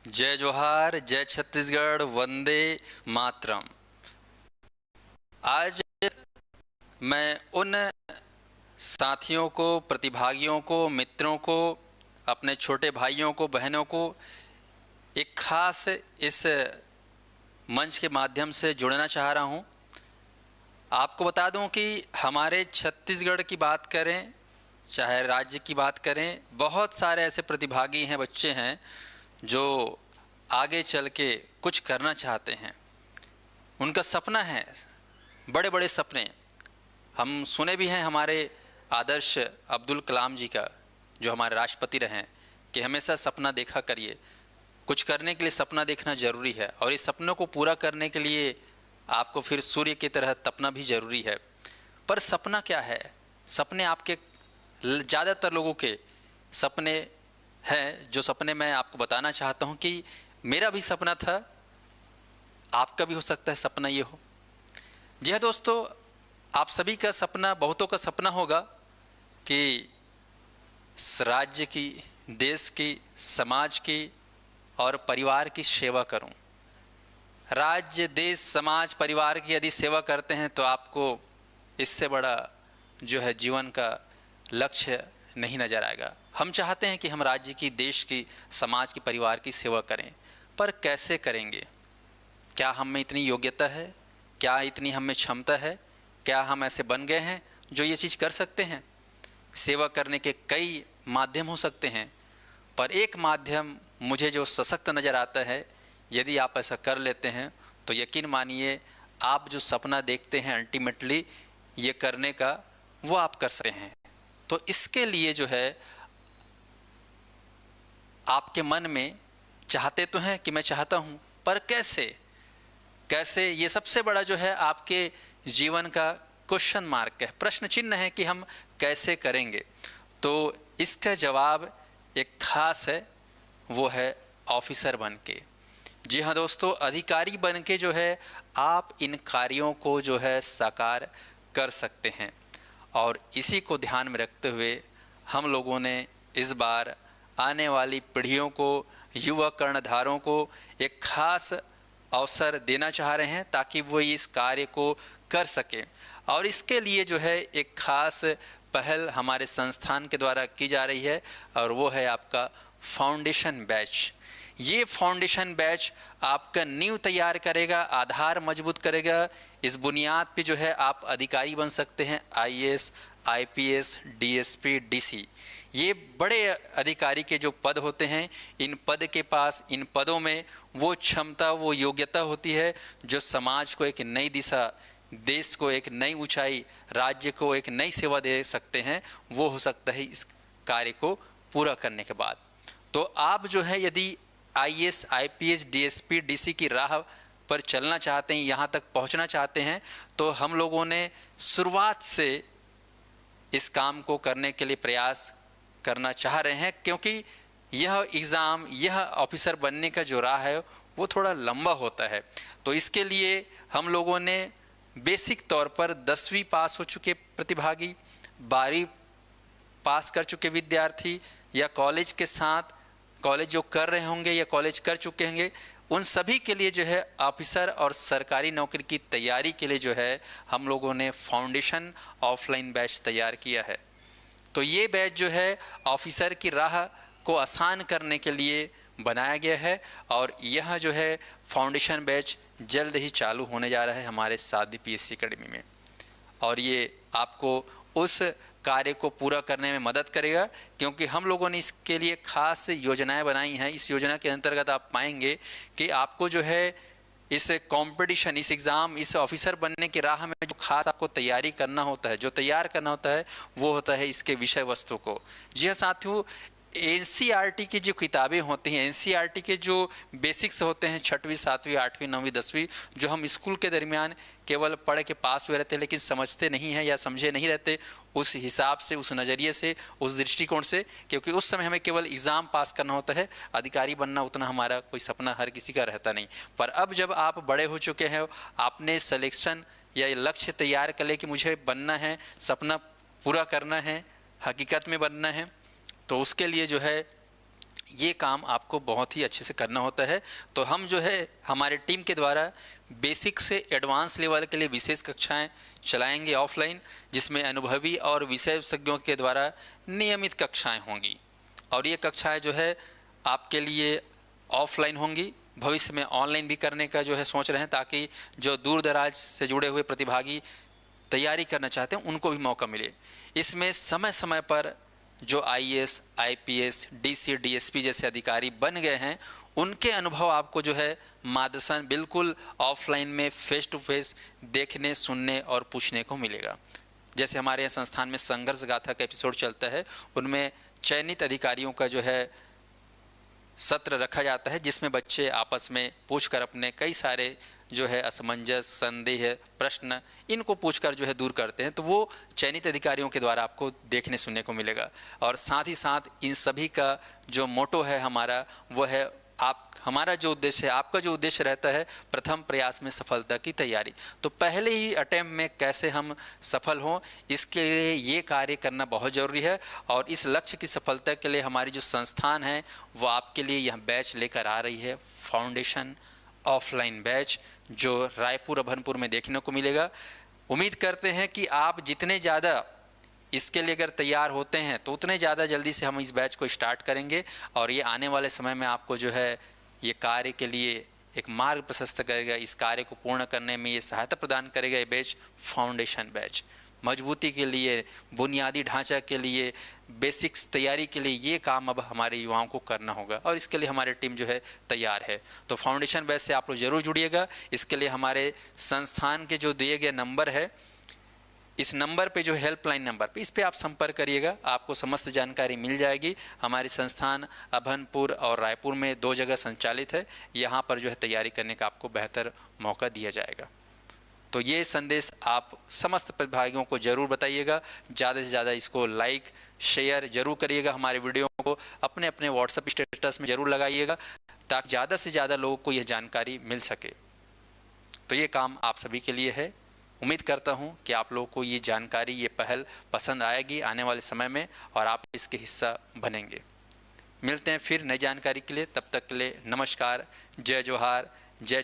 जय जोहार, जय छत्तीसगढ़, वंदे मातरम। आज मैं उन साथियों को, प्रतिभागियों को, मित्रों को, अपने छोटे भाइयों को, बहनों को एक खास इस मंच के माध्यम से जुड़ना चाह रहा हूँ। आपको बता दूं कि हमारे छत्तीसगढ़ की बात करें, चाहे राज्य की बात करें, बहुत सारे ऐसे प्रतिभागी हैं, बच्चे हैं जो आगे चल के कुछ करना चाहते हैं। उनका सपना है, बड़े बड़े सपने। हम सुने भी हैं हमारे आदर्श अब्दुल कलाम जी का, जो हमारे राष्ट्रपति रहे हैं, कि हमेशा सपना देखा करिए। कुछ करने के लिए सपना देखना ज़रूरी है, और इस सपनों को पूरा करने के लिए आपको फिर सूर्य की तरह तपना भी ज़रूरी है। पर सपना क्या है? सपने आपके, ज़्यादातर लोगों के सपने हैं, जो सपने मैं आपको बताना चाहता हूँ कि मेरा भी सपना था, आपका भी हो सकता है सपना ये हो। जी हाँ दोस्तों, आप सभी का सपना, बहुतों का सपना होगा कि राज्य की, देश की, समाज की और परिवार की सेवा करूं। राज्य, देश, समाज, परिवार की यदि सेवा करते हैं तो आपको इससे बड़ा जो है जीवन का लक्ष्य नहीं नज़र आएगा। हम चाहते हैं कि हम राज्य की, देश की, समाज की, परिवार की सेवा करें, पर कैसे करेंगे? क्या हम में इतनी योग्यता है? क्या इतनी हम में क्षमता है? क्या हम ऐसे बन गए हैं जो ये चीज़ कर सकते हैं? सेवा करने के कई माध्यम हो सकते हैं, पर एक माध्यम मुझे जो सशक्त नज़र आता है, यदि आप ऐसा कर लेते हैं तो यकीन मानिए आप जो सपना देखते हैं अल्टीमेटली ये करने का, वो आप कर सकते हैं। तो इसके लिए जो है आपके मन में चाहते तो हैं कि मैं चाहता हूँ, पर कैसे कैसे, ये सबसे बड़ा जो है आपके जीवन का क्वेश्चन मार्क है, प्रश्न चिन्ह है कि हम कैसे करेंगे। तो इसका जवाब एक खास है, वो है ऑफिसर बन के। जी हाँ दोस्तों, अधिकारी बन के जो है आप इन कार्यों को जो है साकार कर सकते हैं। और इसी को ध्यान में रखते हुए हम लोगों ने इस बार आने वाली पीढ़ियों को, युवा कर्णधारों को एक खास अवसर देना चाह रहे हैं ताकि वो इस कार्य को कर सकें। और इसके लिए जो है एक खास पहल हमारे संस्थान के द्वारा की जा रही है, और वो है आपका फाउंडेशन बैच। ये फाउंडेशन बैच आपका नींव तैयार करेगा, आधार मजबूत करेगा। इस बुनियाद पे जो है आप अधिकारी बन सकते हैं, आईएएस, आईपीएस, डीएसपी, डीसी। ये बड़े अधिकारी के जो पद होते हैं, इन पद के पास, इन पदों में वो क्षमता, वो योग्यता होती है जो समाज को एक नई दिशा, देश को एक नई ऊंचाई, राज्य को एक नई सेवा दे सकते हैं। वो हो सकता है इस कार्य को पूरा करने के बाद। तो आप जो है यदि आईएएस, आईपीएस, डीएसपी, डीसी की राह पर चलना चाहते हैं, यहाँ तक पहुँचना चाहते हैं, तो हम लोगों ने शुरुआत से इस काम को करने के लिए प्रयास करना चाह रहे हैं, क्योंकि यह एग्ज़ाम, यह ऑफिसर बनने का जो राह है वो थोड़ा लंबा होता है। तो इसके लिए हम लोगों ने बेसिक तौर पर 10वीं पास हो चुके प्रतिभागी, 12वीं पास कर चुके विद्यार्थी, या कॉलेज के साथ, कॉलेज जो कर रहे होंगे या कॉलेज कर चुके होंगे, उन सभी के लिए जो है ऑफिसर और सरकारी नौकरी की तैयारी के लिए जो है हम लोगों ने फाउंडेशन ऑफलाइन बैच तैयार किया है। तो ये बैच जो है ऑफिसर की राह को आसान करने के लिए बनाया गया है, और यह जो है फाउंडेशन बैच जल्द ही चालू होने जा रहा है हमारे सादी पीएससी एकेडमी में। और ये आपको उस कार्य को पूरा करने में मदद करेगा, क्योंकि हम लोगों ने इसके लिए खास योजनाएं बनाई हैं। इस योजना के अंतर्गत आप पाएंगे कि आपको जो है इस कंपटीशन, इस एग्ज़ाम, इस ऑफिसर बनने की राह में जो खास आपको तैयारी करना होता है, जो तैयार करना होता है, वो होता है इसके विषय वस्तु को। जी हाँ साथियों, एनसीईआरटी की जो किताबें होती हैं, एनसीईआरटी के जो बेसिक्स होते हैं, 6वीं, 7वीं, 8वीं, 9वीं, 10वीं, जो हम स्कूल के दरमियान केवल पढ़ के पास हुए रहते हैं लेकिन समझते नहीं हैं या समझे नहीं रहते, उस हिसाब से, उस नज़रिए से, उस दृष्टिकोण से, क्योंकि उस समय हमें केवल एग्ज़ाम पास करना होता है, अधिकारी बनना उतना हमारा कोई सपना हर किसी का रहता नहीं। पर अब जब आप बड़े हो चुके हैं, आपने सिलेक्शन या लक्ष्य तैयार कर ले कि मुझे बनना है, सपना पूरा करना है, हकीकत में बनना है, तो उसके लिए जो है ये काम आपको बहुत ही अच्छे से करना होता है। तो हम जो है हमारे टीम के द्वारा बेसिक से एडवांस लेवल के लिए विशेष कक्षाएं चलाएंगे ऑफलाइन, जिसमें अनुभवी और विशेषज्ञों के द्वारा नियमित कक्षाएं होंगी। और ये कक्षाएं जो है आपके लिए ऑफलाइन होंगी, भविष्य में ऑनलाइन भी करने का जो है सोच रहे हैं, ताकि जो दूर दराज से जुड़े हुए प्रतिभागी तैयारी करना चाहते हैं उनको भी मौका मिले। इसमें समय समय पर जो आईएएस, आईपीएस, डीसी, डीएसपी जैसे अधिकारी बन गए हैं, उनके अनुभव आपको जो है मार्गदर्शन बिल्कुल ऑफलाइन में फेस टू फेस देखने, सुनने और पूछने को मिलेगा। जैसे हमारे यहाँ संस्थान में संघर्ष गाथा का एपिसोड चलता है, उनमें चयनित अधिकारियों का जो है सत्र रखा जाता है, जिसमें बच्चे आपस में पूछकर अपने कई सारे जो है असमंजस, संदेह, प्रश्न, इनको पूछकर जो है दूर करते हैं। तो वो चयनित अधिकारियों के द्वारा आपको देखने सुनने को मिलेगा। और साथ ही साथ इन सभी का जो मोटो है हमारा, वो है हमारा जो उद्देश्य है, आपका जो उद्देश्य रहता है, प्रथम प्रयास में सफलता की तैयारी। तो पहले ही अटेम्प्ट में कैसे हम सफल हों, इसके लिए ये कार्य करना बहुत ज़रूरी है। और इस लक्ष्य की सफलता के लिए हमारी जो संस्थान है वो आपके लिए यह बैच लेकर आ रही है, फाउंडेशन ऑफलाइन बैच, जो रायपुर अभनपुर में देखने को मिलेगा। उम्मीद करते हैं कि आप जितने ज़्यादा इसके लिए अगर तैयार होते हैं तो उतने ज़्यादा जल्दी से हम इस बैच को स्टार्ट करेंगे, और ये आने वाले समय में आपको जो है ये कार्य के लिए एक मार्ग प्रशस्त करेगा। इस कार्य को पूर्ण करने में ये सहायता प्रदान करेगा। ये बैच फाउंडेशन बैच मजबूती के लिए, बुनियादी ढांचा के लिए, बेसिक्स तैयारी के लिए ये काम अब हमारे युवाओं को करना होगा, और इसके लिए हमारी टीम जो है तैयार है। तो फाउंडेशन बैच से आप लोग जरूर जुड़िएगा। इसके लिए हमारे संस्थान के जो दिए गए नंबर है, इस नंबर पे जो हेल्पलाइन नंबर पे, इस पे आप संपर्क करिएगा, आपको समस्त जानकारी मिल जाएगी। हमारी संस्थान अभनपुर और रायपुर में 2 जगह संचालित है। यहाँ पर जो है तैयारी करने का आपको बेहतर मौका दिया जाएगा। तो ये संदेश आप समस्त प्रतिभागियों को जरूर बताइएगा। ज़्यादा से ज़्यादा इसको लाइक शेयर जरूर करिएगा। हमारे वीडियो को अपने अपने व्हाट्सएप स्टेटस में जरूर लगाइएगा, ताकि ज़्यादा से ज़्यादा लोगों को यह जानकारी मिल सके। तो ये काम आप सभी के लिए है। उम्मीद करता हूँ कि आप लोगों को ये जानकारी, ये पहल पसंद आएगी आने वाले समय में, और आप इसके हिस्सा बनेंगे। मिलते हैं फिर नई जानकारी के लिए। तब तक के लिए नमस्कार, जय जोहार, जय